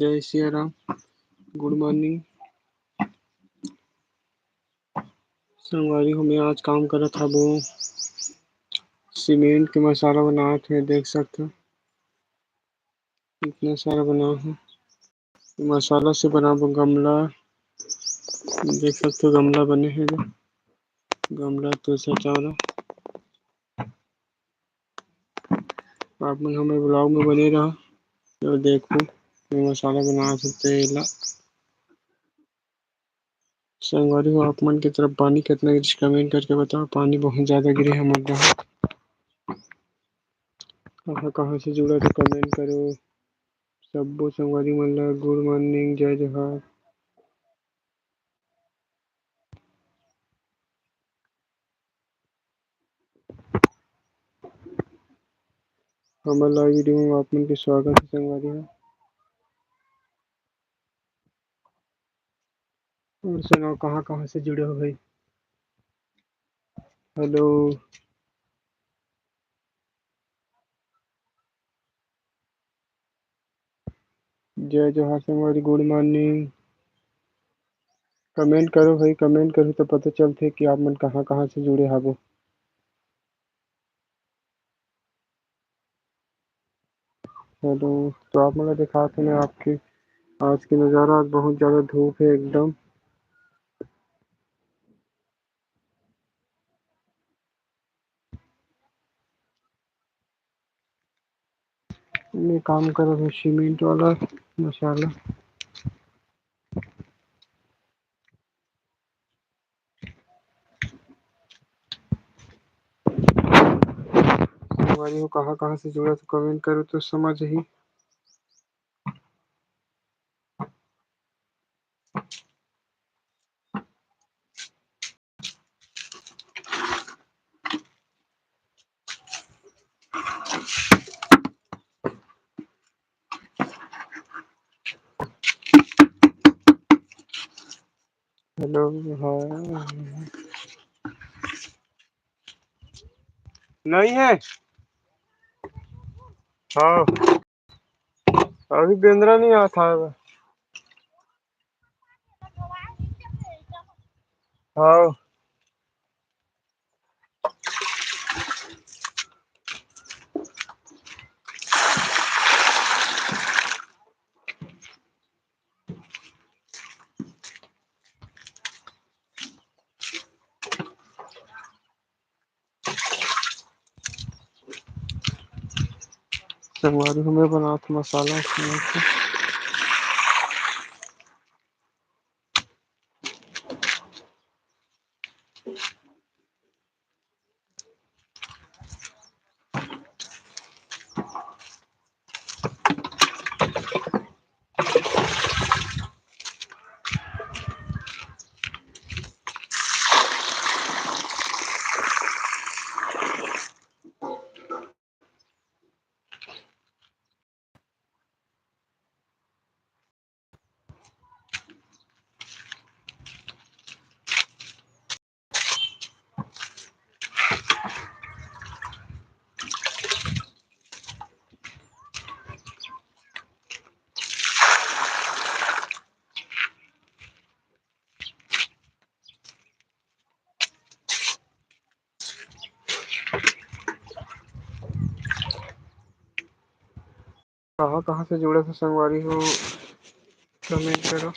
जय Siya Ram. Good morning. संगवारी हो, मैं आज काम करा था वो सीमेंट के मसाला बनाए थे। देख सकते हो इतना सारा बना है। मसाला से बना वो गमला देख सकते हो। गमला बने हैं जो गमला तो सचाना आप मन हमें ब्लॉग में बने रहा तो देखो मैं मसाला बना सकते हैं। संगवारी हो, आप मन की तरफ पानी कितना गिरी कमेंट करके बताओ। पानी बहुत ज्यादा गिरे हमारे यहाँ। कहाँ कहाँ से जुड़ा तो कमेंट करो। सब्बो संगवारी मन ला गुड मॉर्निंग, जय जोहार। हमारे लाइव वीडियो में आप मन के स्वागत है संगवारी हो। और सुनाओ कहाँ कहाँ से जुड़े हो भाई। हेलो। जय जोहार संगवारी, गुड मॉर्निंग। कमेंट करो भाई, कमेंट करो तो पता चलते कि आप मन कहाँ कहाँ से जुड़े हावो। हेलो। तो आप मुझे दिखाते हैं आपके आज की नज़ारा। आज बहुत ज़्यादा धूप है एकदम। मैं काम कर रहा हूँ सीमेंट वाला मसाला। हमारी हो कहाँ कहाँ से जुड़ा तो कमेंट करो तो समझ ही। हेलो। हाँ नहीं है। हाँ अभी बेंद्रा नहीं आया था। हाँ संगवारी हमें बना था मसाला। कहाँ कहाँ से जुड़े थे संगवारी हो कमेंट करो।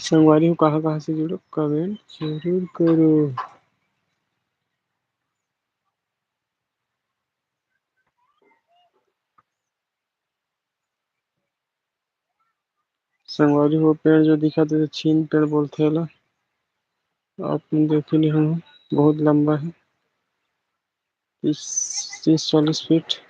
संगवारी हो कहाँ कहाँ से जुड़ो कमेंट जरूर करो। संगवारी हो पेड़ जो दिखा दे छीन पेड़ बोलते हैं। आपने देखे नहीं हो, बहुत लंबा है, 30-40 फीट।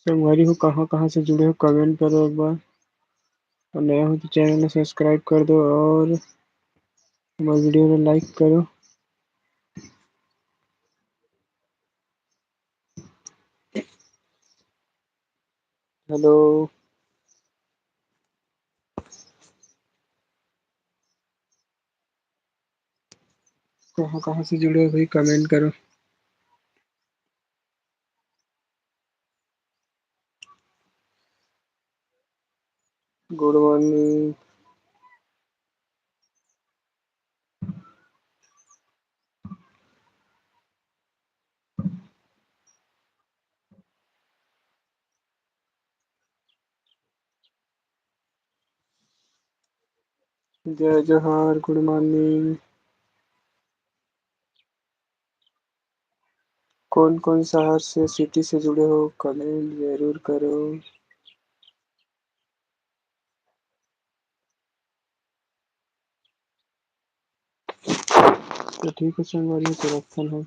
संगवारी हो कहाँ कहाँ से जुड़े हो कमेंट करो एक बार, और नया हो तो चैनल में सब्सक्राइब कर दो और हमारे वीडियो को लाइक करो। हेलो, कहाँ कहाँ से जुड़े हो भाई कमेंट करो। Good morning. जय जोहार, गुड मॉर्निंग। कौन कौन शहर से सिटी से जुड़े हो कमेंट जरूर करो। तो ठीक है संगवारी, तो रखता हूँ।